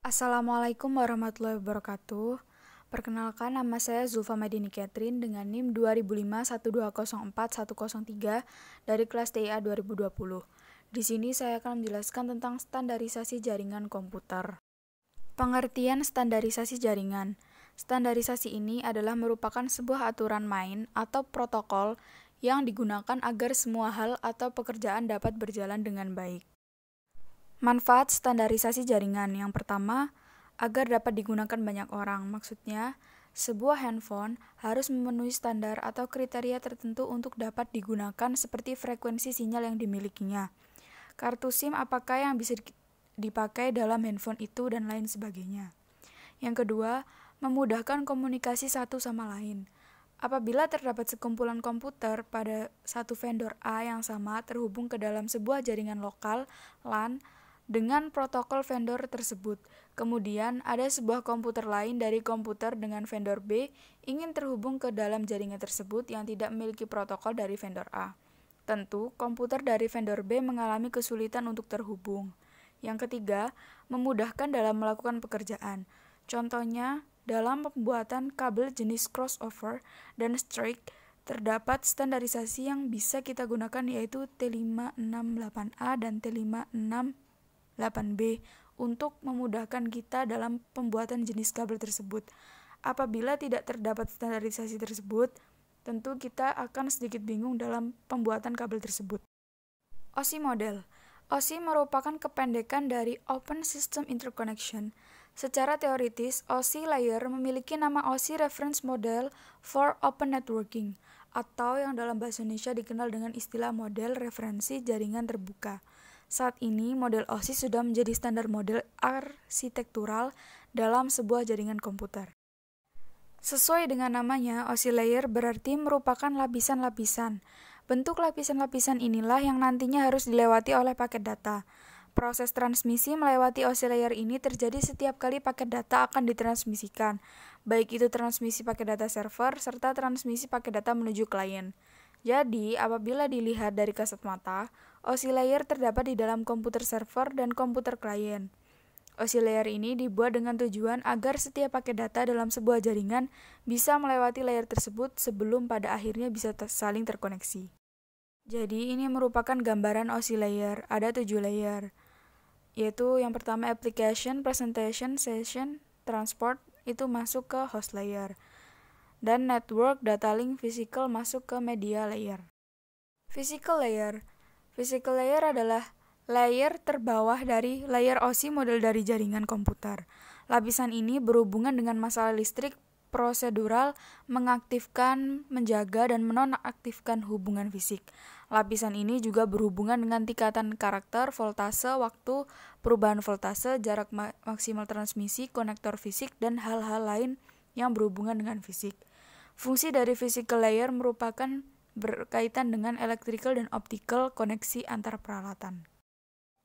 Assalamualaikum warahmatullahi wabarakatuh. Perkenalkan, nama saya Zulfa Madini Catherine dengan NIM 2005-1204103 dari kelas TIA 2020. Di sini saya akan menjelaskan tentang standarisasi jaringan komputer. Pengertian standarisasi jaringan. Standarisasi ini adalah merupakan sebuah aturan main atau protokol yang digunakan agar semua hal atau pekerjaan dapat berjalan dengan baik. Manfaat standarisasi jaringan yang pertama, agar dapat digunakan banyak orang. Maksudnya, sebuah handphone harus memenuhi standar atau kriteria tertentu untuk dapat digunakan seperti frekuensi sinyal yang dimilikinya, kartu SIM apakah yang bisa dipakai dalam handphone itu, dan lain sebagainya. Yang kedua, memudahkan komunikasi satu sama lain. Apabila terdapat sekumpulan komputer pada satu vendor A yang sama terhubung ke dalam sebuah jaringan lokal LAN dengan protokol vendor tersebut, kemudian ada sebuah komputer lain dari komputer dengan vendor B ingin terhubung ke dalam jaringan tersebut yang tidak memiliki protokol dari vendor A. Tentu, komputer dari vendor B mengalami kesulitan untuk terhubung. Yang ketiga, memudahkan dalam melakukan pekerjaan. Contohnya, dalam pembuatan kabel jenis crossover dan strike, terdapat standarisasi yang bisa kita gunakan yaitu T568A dan T568B untuk memudahkan kita dalam pembuatan jenis kabel tersebut. Apabila tidak terdapat standarisasi tersebut, tentu kita akan sedikit bingung dalam pembuatan kabel tersebut. OSI model. OSI merupakan kependekan dari Open System Interconnection. Secara teoritis, OSI layer memiliki nama OSI Reference Model for Open Networking, atau yang dalam bahasa Indonesia dikenal dengan istilah model referensi jaringan terbuka. Saat ini, model OSI sudah menjadi standar model arsitektural dalam sebuah jaringan komputer. Sesuai dengan namanya, OSI layer berarti merupakan lapisan-lapisan. Bentuk lapisan-lapisan inilah yang nantinya harus dilewati oleh paket data. Proses transmisi melewati OSI layer ini terjadi setiap kali paket data akan ditransmisikan, baik itu transmisi paket data server serta transmisi paket data menuju klien. Jadi, apabila dilihat dari kasat mata, OSI layer terdapat di dalam komputer server dan komputer klien. OSI layer ini dibuat dengan tujuan agar setiap paket data dalam sebuah jaringan bisa melewati layer tersebut sebelum pada akhirnya bisa saling terkoneksi. Jadi, ini merupakan gambaran OSI layer. Ada 7 layer, yaitu yang pertama application, presentation, session, transport, itu masuk ke host layer. Dan network, data link, physical masuk ke media layer. Physical layer. Physical layer adalah layer terbawah dari layer OSI model dari jaringan komputer. Lapisan ini berhubungan dengan masalah listrik, prosedural, mengaktifkan, menjaga, dan menonaktifkan hubungan fisik. Lapisan ini juga berhubungan dengan tingkatan karakter, voltase, waktu, perubahan voltase, jarak maksimal transmisi, konektor fisik, dan hal-hal lain yang berhubungan dengan fisik. Fungsi dari physical layer merupakan berkaitan dengan electrical dan optical koneksi antar peralatan.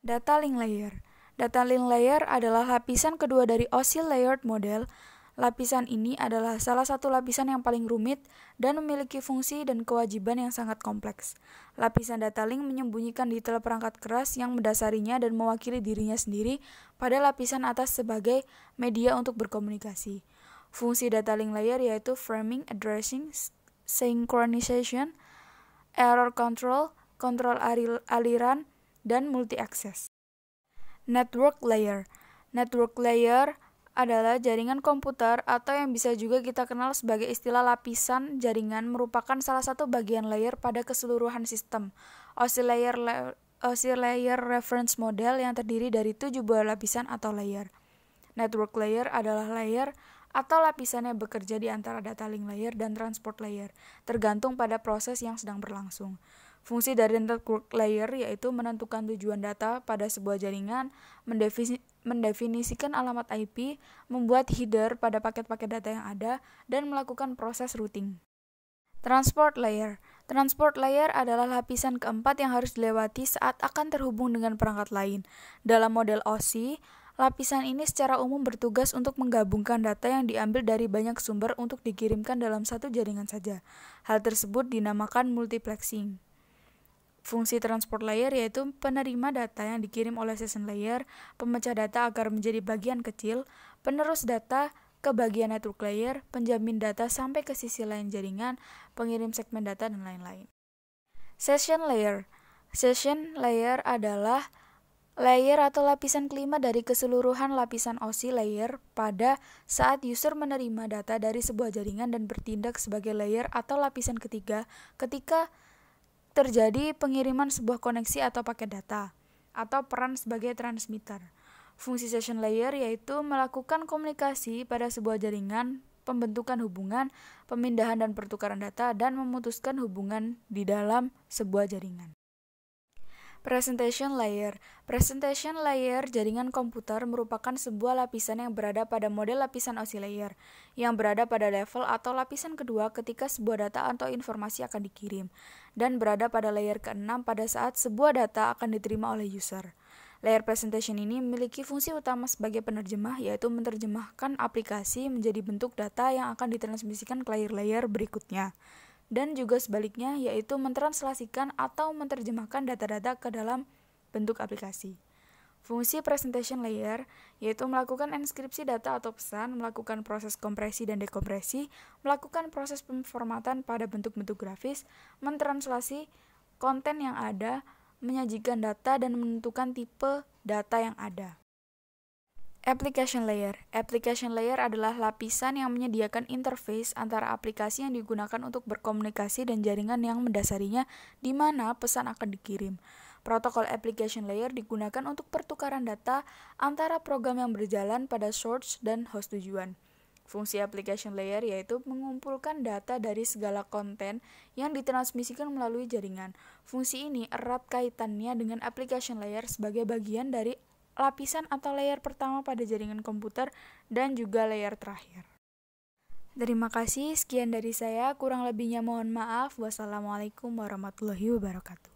Data link layer. Data link layer adalah lapisan kedua dari OSI layered model. Lapisan ini adalah salah satu lapisan yang paling rumit dan memiliki fungsi dan kewajiban yang sangat kompleks. Lapisan data link menyembunyikan detail perangkat keras yang mendasarinya dan mewakili dirinya sendiri pada lapisan atas sebagai media untuk berkomunikasi. Fungsi data link layer yaitu framing, addressing, synchronization, error control, kontrol aliran, dan multi-access. Network layer. Network layer adalah jaringan komputer atau yang bisa juga kita kenal sebagai istilah lapisan jaringan, merupakan salah satu bagian layer pada keseluruhan sistem. OSI layer reference model yang terdiri dari 7 buah lapisan atau layer. Network layer adalah layer atau lapisan yang bekerja di antara data link layer dan transport layer, tergantung pada proses yang sedang berlangsung. Fungsi dari network layer yaitu menentukan tujuan data pada sebuah jaringan, mendefinisikan alamat IP, membuat header pada paket-paket data yang ada, dan melakukan proses routing. Transport layer. Transport layer adalah lapisan keempat yang harus dilewati saat akan terhubung dengan perangkat lain. Dalam model OSI, lapisan ini secara umum bertugas untuk menggabungkan data yang diambil dari banyak sumber untuk dikirimkan dalam satu jaringan saja. Hal tersebut dinamakan multiplexing. Fungsi transport layer yaitu penerima data yang dikirim oleh session layer, pemecah data agar menjadi bagian kecil, penerus data ke bagian network layer, penjamin data sampai ke sisi lain jaringan, pengirim segmen data, dan lain-lain. Session layer. Session layer adalah layer atau lapisan kelima dari keseluruhan lapisan OSI layer pada saat user menerima data dari sebuah jaringan dan bertindak sebagai layer atau lapisan ketiga ketika terjadi pengiriman sebuah koneksi atau paket data, atau peran sebagai transmitter. Fungsi session layer yaitu melakukan komunikasi pada sebuah jaringan, pembentukan hubungan, pemindahan dan pertukaran data, dan memutuskan hubungan di dalam sebuah jaringan. Presentation layer. Presentation layer jaringan komputer merupakan sebuah lapisan yang berada pada model lapisan OSI layer, yang berada pada level atau lapisan kedua ketika sebuah data atau informasi akan dikirim, dan berada pada layer ke-6 pada saat sebuah data akan diterima oleh user. Layer presentation ini memiliki fungsi utama sebagai penerjemah, yaitu menerjemahkan aplikasi menjadi bentuk data yang akan ditransmisikan ke layer-layer berikutnya. Dan juga sebaliknya, yaitu mentranslasikan atau menerjemahkan data-data ke dalam bentuk aplikasi. Fungsi presentation layer yaitu melakukan enskripsi data atau pesan, melakukan proses kompresi dan dekompresi, melakukan proses pemformatan pada bentuk-bentuk grafis, mentranslasi konten yang ada, menyajikan data, dan menentukan tipe data yang ada. Application layer. Application layer adalah lapisan yang menyediakan interface antara aplikasi yang digunakan untuk berkomunikasi dan jaringan yang mendasarinya di mana pesan akan dikirim. Protokol application layer digunakan untuk pertukaran data antara program yang berjalan pada source dan host tujuan. Fungsi application layer yaitu mengumpulkan data dari segala konten yang ditransmisikan melalui jaringan. Fungsi ini erat kaitannya dengan application layer sebagai bagian dari lapisan atau layer pertama pada jaringan komputer dan juga layer terakhir. Terima kasih, sekian dari saya. Kurang lebihnya mohon maaf. Wassalamualaikum warahmatullahi wabarakatuh.